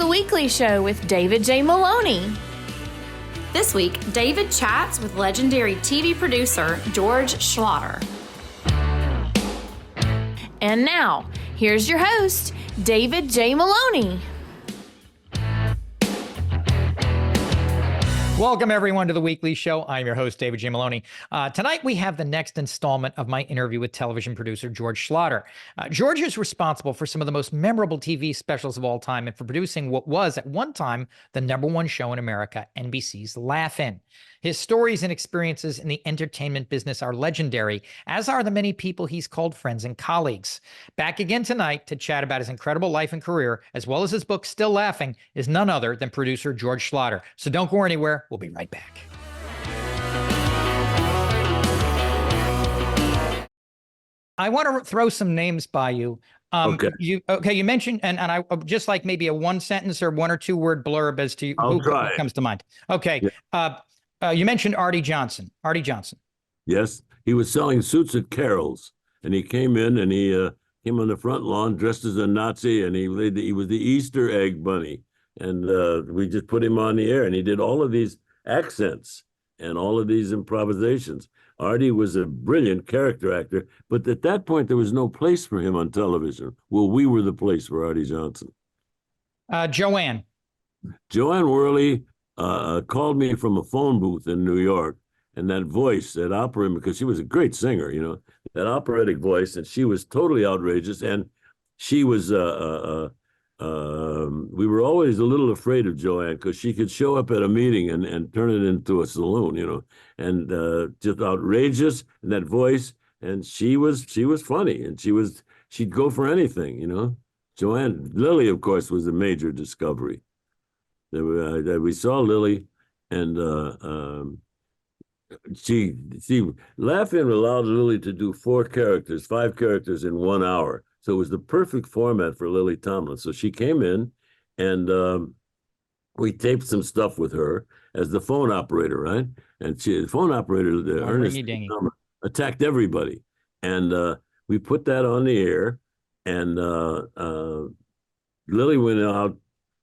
The Weekly Show with David J. Maloney. This week, David chats with legendary TV producer George Schlatter. And now, here's your host, David J. Maloney. Welcome, everyone, to The Weekly Show. I'm your host, David J. Maloney. Tonight, we have the next installment of my interview with television producer George Schlatter. George is responsible for some of the most memorable TV specials of all time and for producing what was, at one time, the #1 show in America, NBC's Laugh-In. His stories and experiences in the entertainment business are legendary, as are the many people he's called friends and colleagues. Back again tonight to chat about his incredible life and career, as well as his book, Still Laughing, is none other than producer George Schlatter. So don't go anywhere. We'll be right back. I want to throw some names by you. Okay. You mentioned, and I just like maybe a one sentence or one or two word blurb as to who comes to mind. Okay. Yeah. You mentioned Artie Johnson. Artie Johnson. Yes, he was selling suits at Carroll's, and he came in and he came on the front lawn dressed as a Nazi, and he was the Easter egg bunny, and we just put him on the air, and he did all of these accents and all of these improvisations. Artie was a brilliant character actor, but at that point there was no place for him on television. Well, we were the place for Artie Johnson. Joanne Worley called me from a phone booth in New York, and that voice, that opera, because she was a great singer, you know, that operatic voice, and she was totally outrageous, and she was, we were always a little afraid of Joanne because she could show up at a meeting and turn it into a saloon, you know, and just outrageous, and that voice, and she was funny, and she'd go for anything, you know. Joanne, Lily, of course, was a major discovery. We saw Lily, and she Laugh-In allowed Lily to do 5 characters in 1 hour. So it was the perfect format for Lily Tomlin. So she came in, and we taped some stuff with her as the phone operator, right? And the phone operator, Ernest, attacked everybody, and we put that on the air, and Lily went out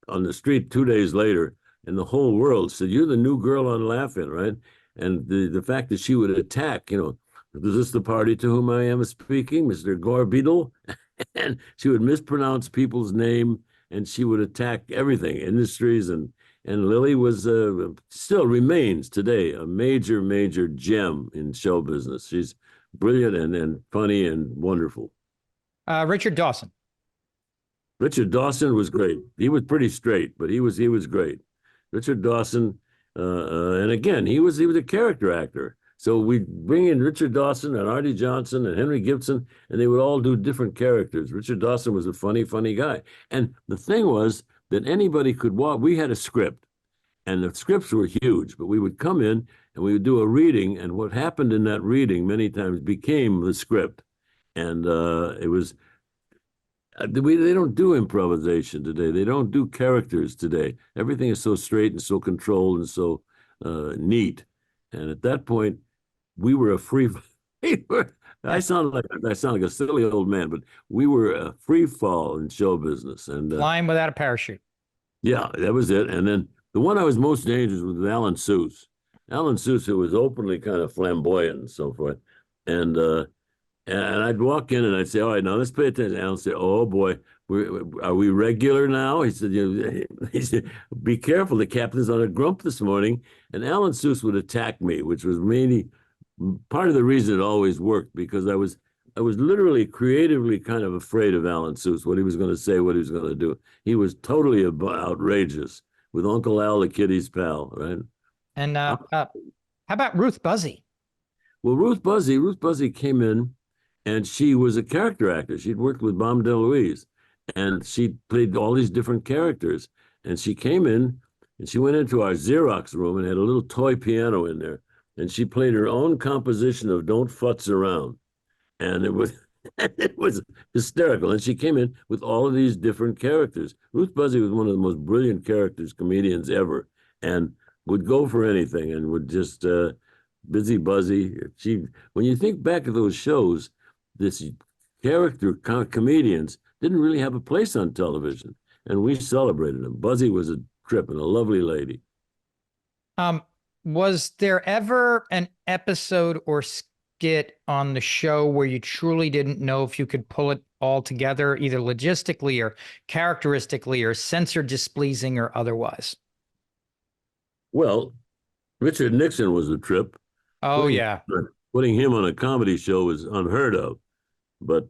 on the street 2 days later, and the whole world said, "You're the new girl on Laugh-In," right? And the fact that she would attack, you know, "Is this the party to whom I am speaking, Mr. Gorbeadle?" And she would mispronounce people's name, and she would attack everything, industries, and Lily was still remains today a major gem in show business. She's brilliant and funny and wonderful. Richard Dawson. Richard Dawson was great. He was pretty straight, but he was great. Richard Dawson, and again, he was a character actor. So we'd bring in Richard Dawson and Artie Johnson and Henry Gibson, and they would all do different characters. Richard Dawson was a funny guy. And the thing was that anybody could walk. We had a script, and the scripts were huge, but we would come in and we would do a reading, and what happened in that reading many times became the script. And it was... They don't do improvisation today. They don't do characters today. Everything is so straight and so controlled and so neat. And at that point, we were a free. I sound like a silly old man, but we were a free fall in show business, and flying without a parachute. Yeah, that was it. And then the one I was most dangerous with Alan Seuss. Alan Seuss, who was openly kind of flamboyant and so forth, and I'd walk in and I'd say, "All right, now let's pay attention." Alan would say, "Oh boy, are we regular now?" He said, "Be careful, the captain's on a grump this morning." And Alan Seuss would attack me, which was mainly part of the reason it always worked, because I was literally creatively kind of afraid of Alan Seuss, what he was going to say, what he was going to do. He was totally outrageous with Uncle Al, the kiddies' pal, right? And how about Ruth Buzzy? Well, Ruth Buzzy came in, and she was a character actor. She'd worked with Bam DeLuise, and she played all these different characters. And she came in, and she went into our Xerox room and had a little toy piano in there. And she played her own composition of "Don't Futz Around." And it was hysterical. And she came in with all of these different characters. Ruth Buzzy was one of the most brilliant comedians ever, and would go for anything, and would just Busy Buzzy. When you think back of those shows, this character comedians didn't really have a place on television. and we celebrated him. Buzzy was a trip and a lovely lady. Was there ever an episode or skit on the show where you truly didn't know if you could pull it all together, either logistically or characteristically or censor displeasing or otherwise? Well, Richard Nixon was a trip. Oh, yeah. Putting him on a comedy show was unheard of. But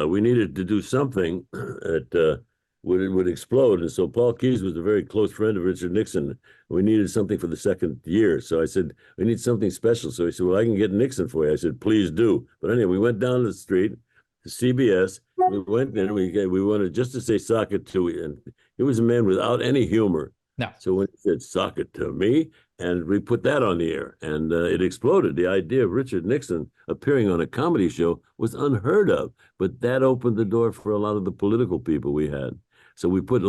we needed to do something that would explode. And so Paul Keyes was a very close friend of Richard Nixon. We needed something for the second year. So I said, we need something special. So he said, well, I can get Nixon for you. I said, please do. But anyway, we went down the street to CBS. We went and we wanted just to say sock it to me. And he was a man without any humor. No. So when he said sock it to me, and we put that on the air, and it exploded. The idea of Richard Nixon appearing on a comedy show was unheard of, but that opened the door for a lot of the political people we had. So we put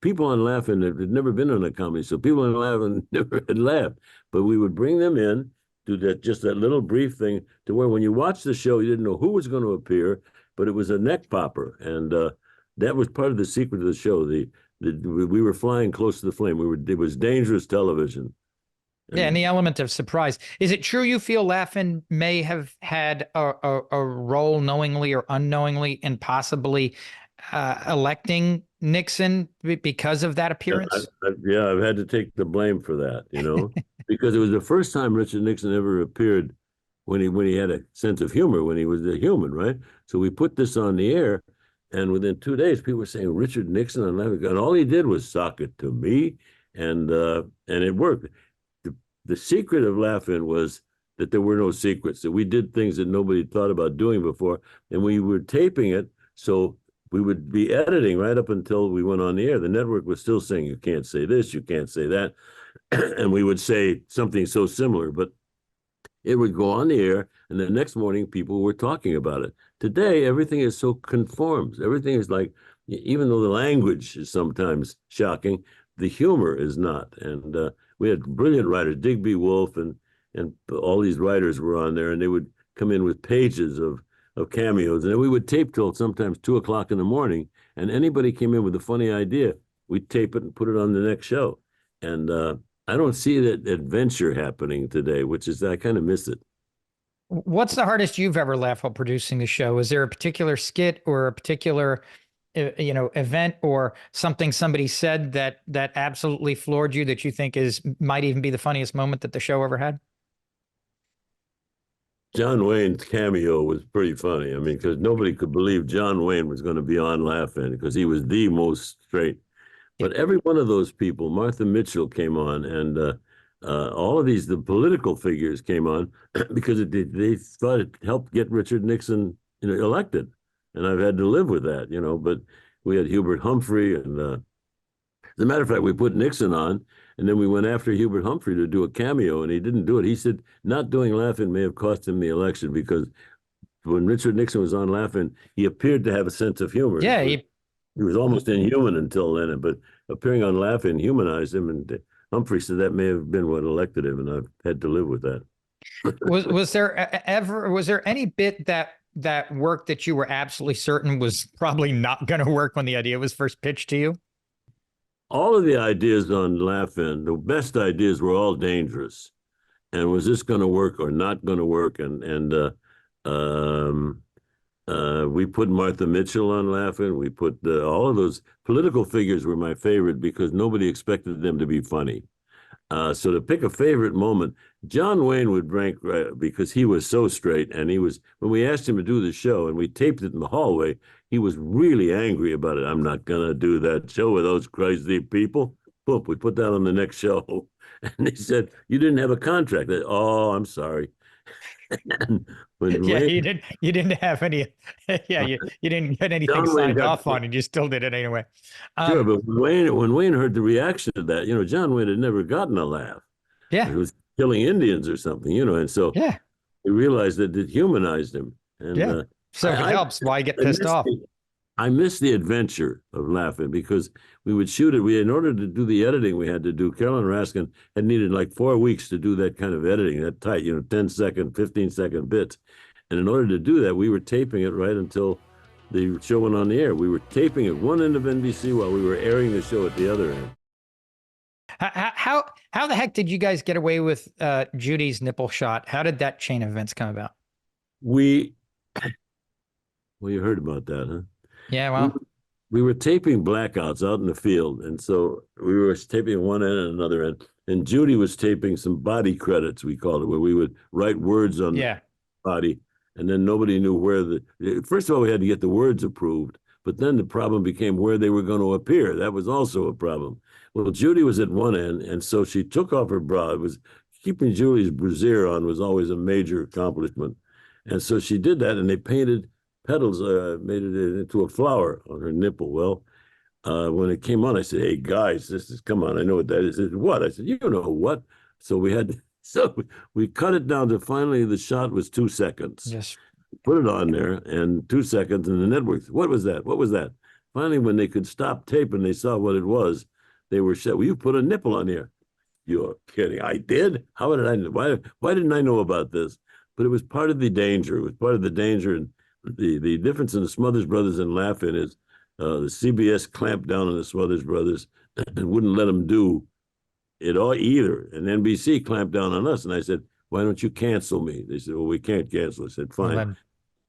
people on Laugh-In that had never been on a comedy show. People on Laugh-In never had laughed, but we would bring them in, do that little brief thing to where when you watched the show, you didn't know who was going to appear, but it was a neck popper, and that was part of the secret of the show. We were flying close to the flame. It was dangerous television. Yeah, and the element of surprise. Is it true you feel Laugh-In may have had a role knowingly or unknowingly in possibly electing Nixon because of that appearance? I've had to take the blame for that, because it was the first time Richard Nixon ever appeared when he had a sense of humor, when he was a human, right? So we put this on the air. And within 2 days, people were saying Richard Nixon on Laugh-In, and all he did was sock it to me, and it worked. The secret of Laugh-In was that there were no secrets, that we did things that nobody thought about doing before, and we were taping it, so we would be editing right up until we went on the air. The network was still saying, you can't say this, you can't say that, and we would say something so similar, but it would go on the air, and the next morning people were talking about it. Today, everything is so conformed. Everything is like, even though the language is sometimes shocking, the humor is not. And we had brilliant writers, Digby Wolfe, and all these writers were on there, and they would come in with pages of cameos. And then we would tape till sometimes 2 o'clock in the morning, and anybody came in with a funny idea, we'd tape it and put it on the next show. And I don't see that adventure happening today, which is, I kind of miss it. What's the hardest you've ever laughed while producing the show? Is there a particular skit or a particular, event or something somebody said that absolutely floored you that you think might even be the funniest moment that the show ever had? John Wayne's cameo was pretty funny. I mean, because nobody could believe John Wayne was going to be on Laugh-In because he was the most straight. But every one of those people, Martha Mitchell came on, and all of the political figures came on because they thought it helped get Richard Nixon elected. And I've had to live with that, but we had Hubert Humphrey. And as a matter of fact, we put Nixon on, and then we went after Hubert Humphrey to do a cameo, and he didn't do it. He said not doing Laugh-In may have cost him the election because when Richard Nixon was on Laugh-In, he appeared to have a sense of humor. Yeah, he was almost inhuman until then, but appearing on Laugh-In humanized him, and Humphrey said that may have been what elected him, and I've had to live with that. Was there any bit that worked that you were absolutely certain was probably not going to work when the idea was first pitched to you? All of the ideas on Laugh-In, the best ideas were all dangerous. And was this going to work or not going to work? And we put Martha Mitchell on Laugh-In. We put all of those political figures were my favorite because nobody expected them to be funny. So to pick a favorite moment, John Wayne would rank because he was so straight, and when we asked him to do the show and we taped it in the hallway, he was really angry about it. I'm not gonna do that show with those crazy people. Boom, we put that on the next show, and he said, "You didn't have a contract." Oh, I'm sorry. You didn't have any. Yeah, you didn't get anything signed off on, and you still did it anyway. Sure, but when Wayne heard the reaction to that, John Wayne had never gotten a laugh. Yeah, he was killing Indians or something, and so yeah, he realized that it humanized him. And so it helps. Why get pissed off? I miss the adventure of Laugh-In because we would shoot it. In order to do the editing we had to do, Carolyn Raskin had needed like 4 weeks to do that kind of editing, that tight, 10-second, 15-second bits. And in order to do that, we were taping it right until the show went on the air. We were taping at one end of NBC while we were airing the show at the other end. How the heck did you guys get away with Judy's nipple shot? How did that chain of events come about? Well, you heard about that, huh? Yeah, well, we were taping blackouts out in the field, and so we were taping one end and another end. And Judy was taping some body credits, we called it, where we would write words on the body, and then nobody knew where first of all, we had to get the words approved, but then the problem became where they were going to appear. That was also a problem. Well, Judy was at one end, and so she took off her bra. It was keeping Julie's brassiere on was always a major accomplishment. And so she did that, and they painted petals, made it into a flower on her nipple. Well, when it came on, I said, "Hey guys, come on, I know what that is." They said, "What?" I said, "You know what?" So we cut it down to finally the shot was 2 seconds. yes. Put it on there, and 2 seconds, and the networks, what was that? What was that? Finally, when they could stop taping, they saw what it was. They were said, "Well, you put a nipple on here." You're kidding. I did? How did I know? Why didn't I know about this? But it was part of the danger. It was part of the danger. And the difference in the Smothers Brothers and Laugh-In is the CBS clamped down on the Smothers Brothers and wouldn't let them do it all either. And NBC clamped down on us. And I said, "Why don't you cancel me?" They said, "Well, we can't cancel." I said, "Fine,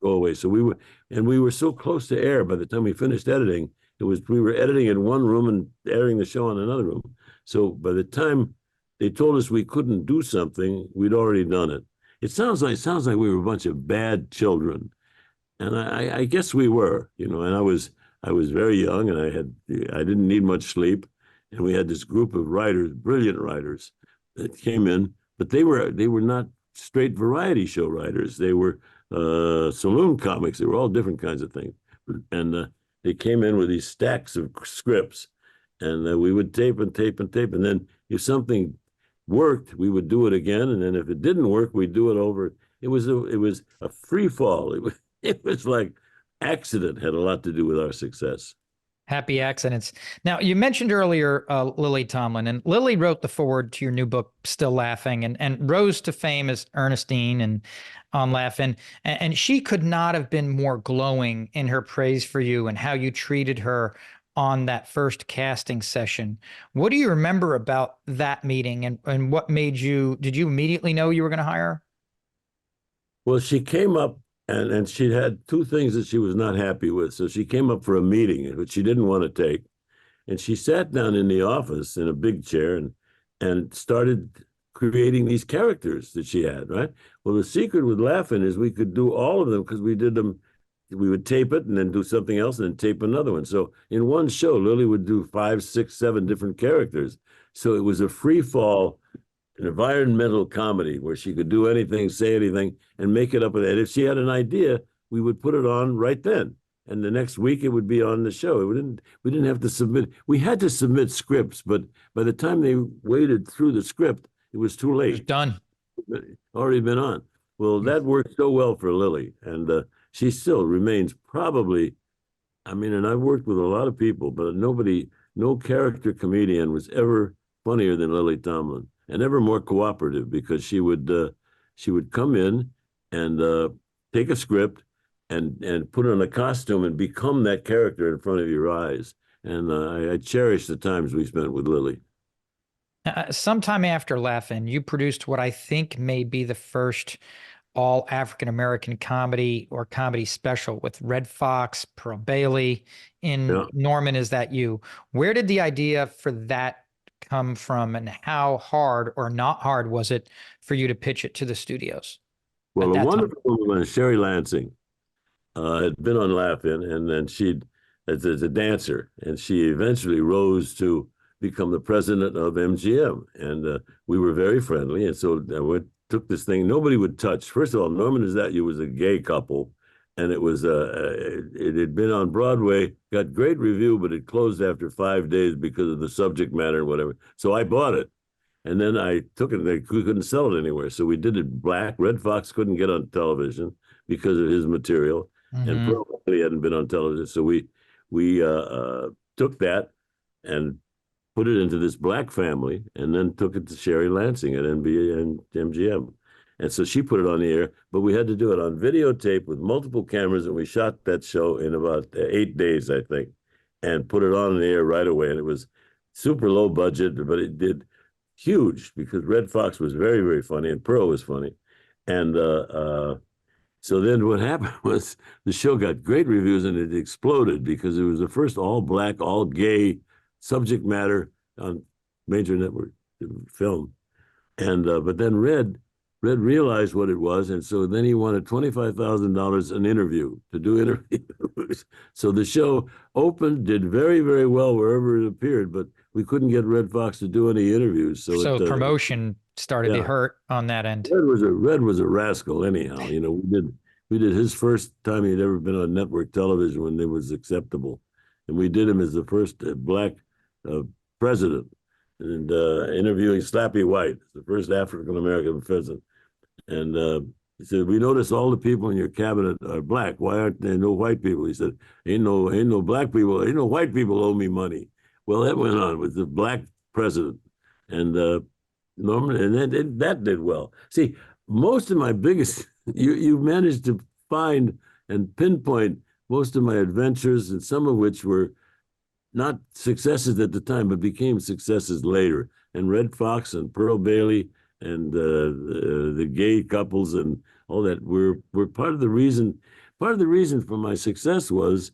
go away." So we were so close to air by the time we finished editing. We were editing in one room and airing the show in another room. So by the time they told us we couldn't do something, we'd already done it. It sounds like we were a bunch of bad children, and I guess we were, And I was very young, and I didn't need much sleep, and we had this group of writers, brilliant writers, that came in, but they were not straight variety show writers. They were saloon comics. They were all different kinds of things, and they came in with these stacks of scripts, and we would tape and tape and tape, and then if something worked, we would do it again, and then if it didn't work, we'd do it over. It was a free fall. It was like accident had a lot to do with our success. Happy accidents. Now, you mentioned earlier Lily Tomlin, and Lily wrote the foreword to your new book, Still Laughing, and rose to fame as Ernestine and on Laugh-In. And she could not have been more glowing in her praise for you and how you treated her on that first casting session. What do you remember about that meeting, and what made did you immediately know you were going to hire her? Well, she came up and she had two things that she was not happy with. So she came up for a meeting, which she didn't want to take. And she sat down in the office in a big chair and started creating these characters that she had, right? Well, the secret with Laugh-In is we could do all of them because we did them. We would tape it and then do something else and then tape another one. So in one show, Lily would do 5, 6, 7 different characters. So it was a free fall, an environmental comedy where she could do anything, say anything, and make it up. And if she had an idea, we would put it on right then. And the next week it would be on the show. We didn't have to submit. We had to submit scripts, but by the time they waded through the script, it was too late. It was done. Already been on. Well, that worked so well for Lily. And she still remains probably, and I've worked with a lot of people, but no character comedian was ever funnier than Lily Tomlin, and ever more cooperative, because she would come in and take a script and put on a costume and become that character in front of your eyes. And I cherish the times we spent with Lily. Sometime after Laugh-In, you produced what I think may be the first all African-American comedy or comedy special with Red Fox, Pearl Bailey in Norman, Is That You? Where did the idea for that come from, and how hard or not hard was it for you to pitch it to the studios? Well, the wonderful woman was Sherry Lansing. Had been on Laugh-In, and then as a dancer, and she eventually rose to become the president of MGM, and we were very friendly, and so I took this thing nobody would touch. First of all, Norman, Is That You was a gay couple, and it had been on Broadway, got great review, but it closed after 5 days because of the subject matter and whatever. So I bought it, and then I took it, and we couldn't sell it anywhere, so we did it black. Red Fox couldn't get on television because of his material. And probably hadn't been on television. So we took that and put it into this black family, and then took it to Sherry Lansing at NBA and MGM. And so she put it on the air, but we had to do it on videotape with multiple cameras, and we shot that show in about 8 days, I think, and put it on the air right away. And it was super low budget, but it did huge because Red Fox was very, very funny and Pearl was funny. And so then what happened was the show got great reviews and it exploded because it was the first all black, all gay subject matter on major network film. And but then Red realized what it was, and so then he wanted $25,000 an interview to do interviews. So the show opened, did very, very well wherever it appeared, but we couldn't get Red Fox to do any interviews. So promotion started to hurt on that end. Red was a rascal anyhow. You know, we did his first time he'd ever been on network television when it was acceptable, and we did him as the first black president, and interviewing Slappy White, the first African American president. And he said, "We notice all the people in your cabinet are black. Why aren't there no white people?" He said, ain't no black people, ain't no white people owe me money." Well, that went on with the black president, and Norman, and then that did well. See, most of my biggest, you managed to find and pinpoint most of my adventures, and some of which were not successes at the time, but became successes later. And Red Fox and Pearl Bailey and the gay couples and all that were part of the reason. Part of the reason for my success was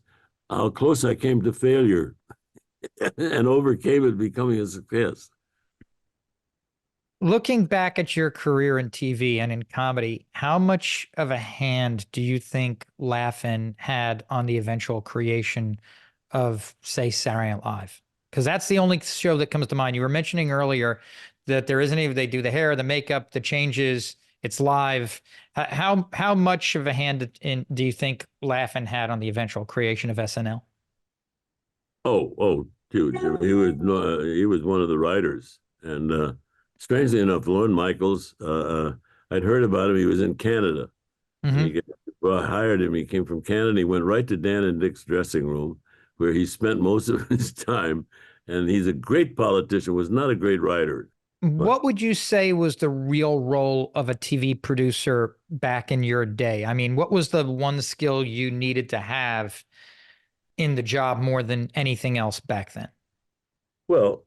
how close I came to failure and overcame it, becoming a success. Looking back at your career in TV and in comedy, how much of a hand do you think Laugh-In had on the eventual creation of, say, Saturday Night Live? Because that's the only show that comes to mind. You were mentioning earlier that there isn't even, they do the hair, the makeup, the changes, it's live. How much of a hand do you think Laugh-In had on the eventual creation of SNL? Oh, huge. He was one of the writers. And strangely enough, Lorne Michaels, I'd heard about him. He was in Canada. I hired him. He came from Canada. He went right to Dan and Dick's dressing room, where he spent most of his time. And he's a great politician, was not a great writer. What would you say was the real role of a TV producer back in your day? I mean, what was the one skill you needed to have in the job more than anything else back then? Well,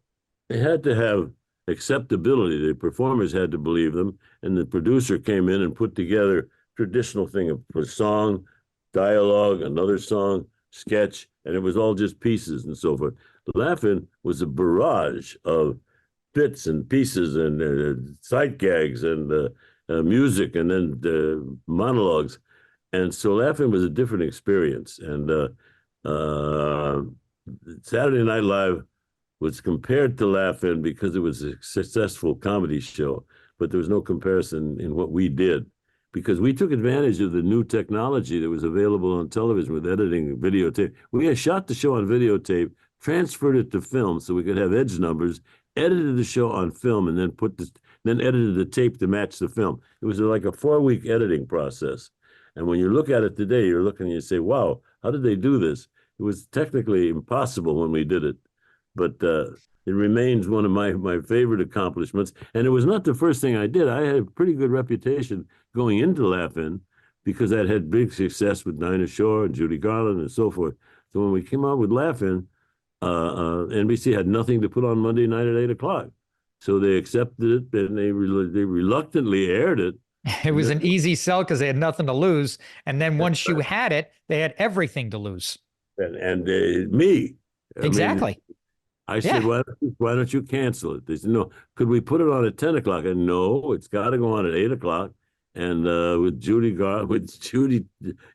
they had to have acceptability. The performers had to believe them, and the producer came in and put together traditional thing of a song, dialogue, another song, sketch, and it was all just pieces and so forth. Laugh-In was a barrage of bits and pieces and sight gags and music and then monologues. And so Laugh-In was a different experience. And Saturday Night Live was compared to Laugh-In because it was a successful comedy show, but there was no comparison in what we did, because we took advantage of the new technology that was available on television with editing videotape. We had shot the show on videotape, transferred it to film so we could have edge numbers, edited the show on film, and then edited the tape to match the film. It was like a 4-week editing process. And when you look at it today, you're looking and you say, wow, how did they do this? It was technically impossible when we did it, but it remains one of my favorite accomplishments. And it was not the first thing I did. I had a pretty good reputation going into Laugh-In because I'd had big success with Dinah Shore and Judy Garland and so forth. So when we came out with Laugh-In, NBC had nothing to put on Monday night at 8 o'clock. So they accepted it, and they reluctantly aired it. It was an easy sell because they had nothing to lose. And then once you had it, they had everything to lose. And me. Exactly. I said, why don't you cancel it? They said, no, could we put it on at 10 o'clock? And no, it's got to go on at 8 o'clock. And with Judy,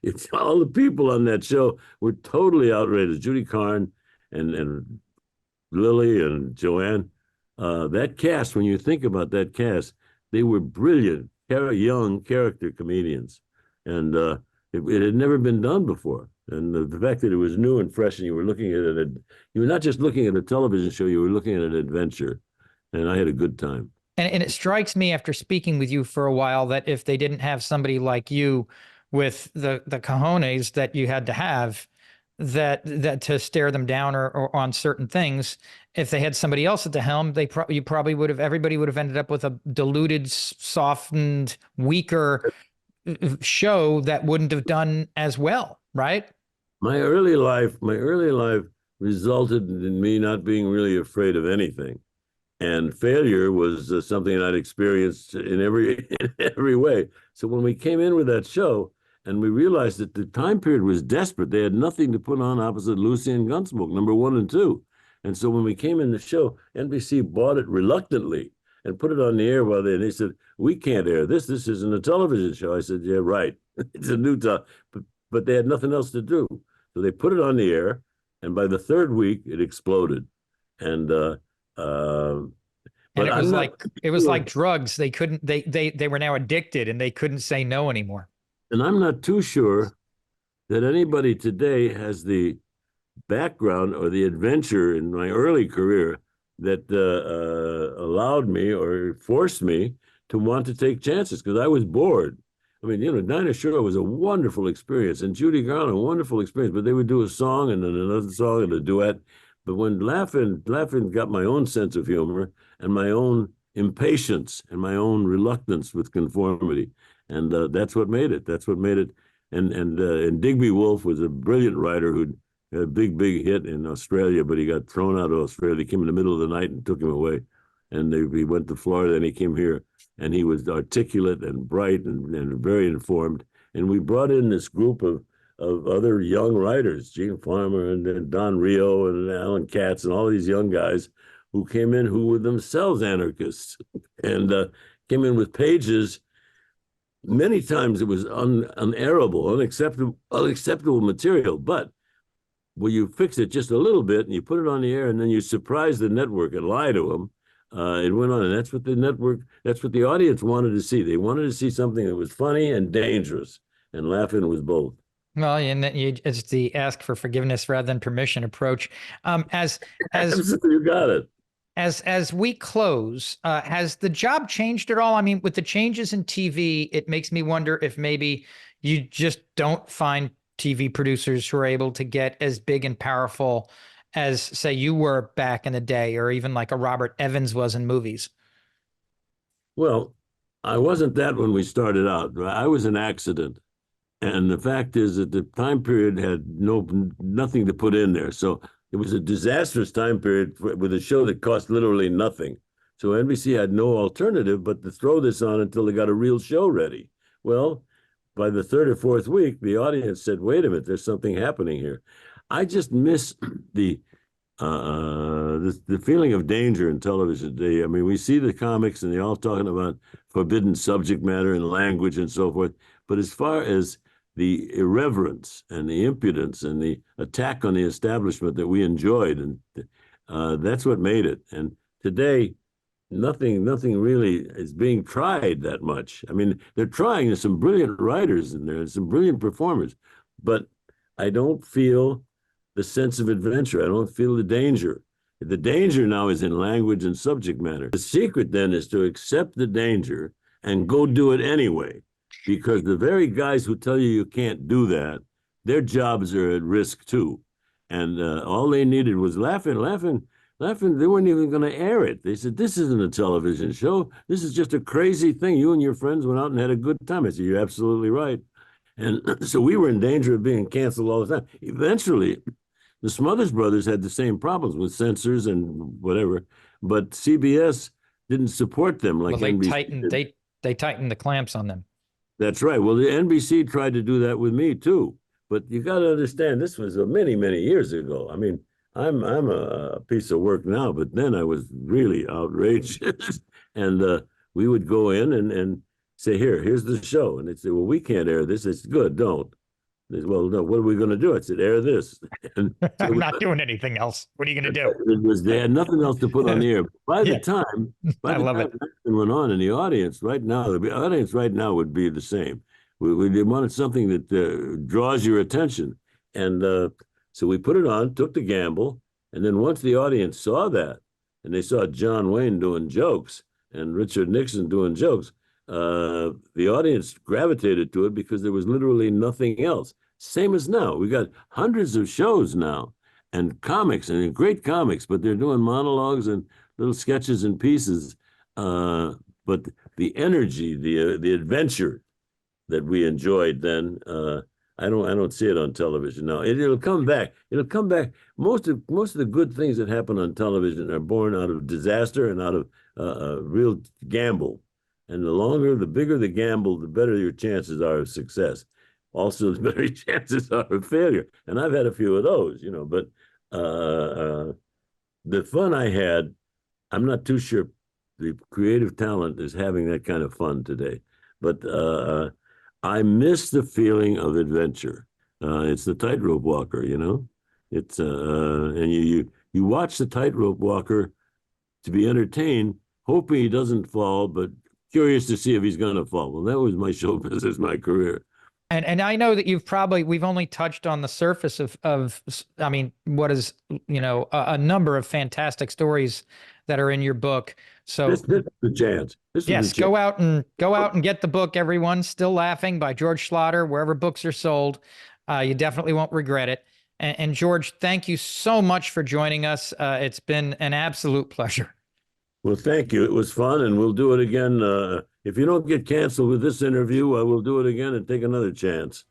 it's all the people on that show were totally outrageous. Judy Carn and Lily and Joanne, that cast, when you think about that cast, they were brilliant, young character comedians. And it had never been done before. And the fact that it was new and fresh, and you were looking at it, you were not just looking at a television show, you were looking at an adventure. And I had a good time. And it strikes me after speaking with you for a while that if they didn't have somebody like you with the cojones that you had to have, that to stare them down or on certain things. If they had somebody else at the helm, you probably would have, everybody would have ended up with a diluted, softened, weaker show that wouldn't have done as well, right? My early life resulted in me not being really afraid of anything. And failure was something I'd experienced in every way. So when we came in with that show, and we realized that the time period was desperate. They had nothing to put on opposite Lucy and Gunsmoke, number 1 and 2. And so when we came in the show, NBC bought it reluctantly and put it on the air they said, we can't air this. This isn't a television show. I said, yeah, right. It's a new time. But they had nothing else to do. So they put it on the air. And by the 3rd week, it exploded. And it was like drugs. They couldn't, they were now addicted and they couldn't say no anymore. And I'm not too sure that anybody today has the background or the adventure in my early career that allowed me or forced me to want to take chances, because I was bored. I mean, Dinah Shore was a wonderful experience, and Judy Garland, a wonderful experience, but they would do a song and then another song and a duet. But when Laugh-In got my own sense of humor and my own impatience and my own reluctance with conformity. And that's what made it. That's what made it. And Digby Wolfe was a brilliant writer who had a big hit in Australia, but he got thrown out of Australia. They came in the middle of the night and took him away. And he went to Florida and he came here, and he was articulate and bright and very informed. And we brought in this group of other young writers, Gene Farmer and Don Rio and Alan Katz and all these young guys who came in who were themselves anarchists and came in with pages. Many times it was unairable, unacceptable material, but when you fix it just a little bit and you put it on the air and then you surprise the network and lie to them, it went on. And that's what the audience wanted to see. They wanted to see something that was funny and dangerous, and Laugh-In was both. Well, and it's the ask for forgiveness rather than permission approach. As you got it. As we close, has the job changed at all? I mean, with the changes in TV, it makes me wonder if maybe you just don't find TV producers who are able to get as big and powerful as, say, you were back in the day, or even like a Robert Evans was in movies. Well, I wasn't that when we started out. I was an accident. And the fact is that the time period had nothing to put in there. So it was a disastrous time period with a show that cost literally nothing. So NBC had no alternative but to throw this on until they got a real show ready. Well, by the 3rd or 4th week, the audience said, wait a minute, there's something happening here. I just miss the feeling of danger in television today. I mean, we see the comics and they're all talking about forbidden subject matter and language and so forth. But as far as the irreverence and the impudence and the attack on the establishment that we enjoyed, and that's what made it. And today, nothing really is being tried that much. I mean, they're trying. There's some brilliant writers in there, some brilliant performers, but I don't feel the sense of adventure. I don't feel the danger. The danger now is in language and subject matter. The secret then is to accept the danger and go do it anyway. Because the very guys who tell you can't do that, their jobs are at risk too. And all they needed was Laugh-In. They weren't even going to air it. They said, this isn't a television show. This is just a crazy thing. You and your friends went out and had a good time. I said, you're absolutely right. And so we were in danger of being canceled all the time. Eventually, the Smothers Brothers had the same problems with censors and whatever, but CBS didn't support them like NBC. They tightened the clamps on them. That's right. Well, the NBC tried to do that with me too, but you got to understand this was many years ago. I mean, I'm a piece of work now, but then I was really outrageous. And we would go in and say, here's the show, and they'd say, well, we can't air this. It's good, don't. They said, well, no, what are we going to do? I said, air this. And I'm not doing anything else. What are you going to do? They had nothing else to put on the air. By the time Nixon went on in the audience right now, the audience right now would be the same. We wanted something that draws your attention. And so we put it on, took the gamble. And then once the audience saw that, and they saw John Wayne doing jokes and Richard Nixon doing jokes, the audience gravitated to it because there was literally nothing else. same as now. We got hundreds of shows now and comics and great comics, but they're doing monologues and little sketches and pieces. But the energy, the adventure that we enjoyed then, I don't see it on television now. It'll come back. It'll come back. Most of the good things that happen on television are born out of disaster and out of real gamble. And the bigger the gamble, the better your chances are of success. Also, the better chances are of failure. And I've had a few of those, But the fun I had, I'm not too sure the creative talent is having that kind of fun today. But I miss the feeling of adventure. It's the tightrope walker, It's and you watch the tightrope walker to be entertained, hoping he doesn't fall, but curious to see if he's going to fall. Well, that was my show business, my career. And I know that we've only touched on the surface of what is, a number of fantastic stories that are in your book. So this is the chance. Yes, go out and get the book, everyone. Still Laughing by George Schlatter, wherever books are sold. You definitely won't regret it. And George, thank you so much for joining us. It's been an absolute pleasure. Well, thank you. It was fun, and we'll do it again. If you don't get canceled with this interview, I will do it again and take another chance.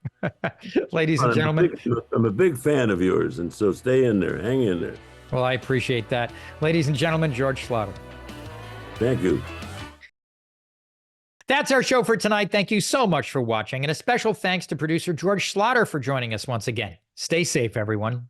Ladies and gentlemen. I'm a big fan of yours, and so stay in there. Hang in there. Well, I appreciate that. Ladies and gentlemen, George Schlatter. Thank you. That's our show for tonight. Thank you so much for watching, and a special thanks to producer George Schlatter for joining us once again. Stay safe, everyone.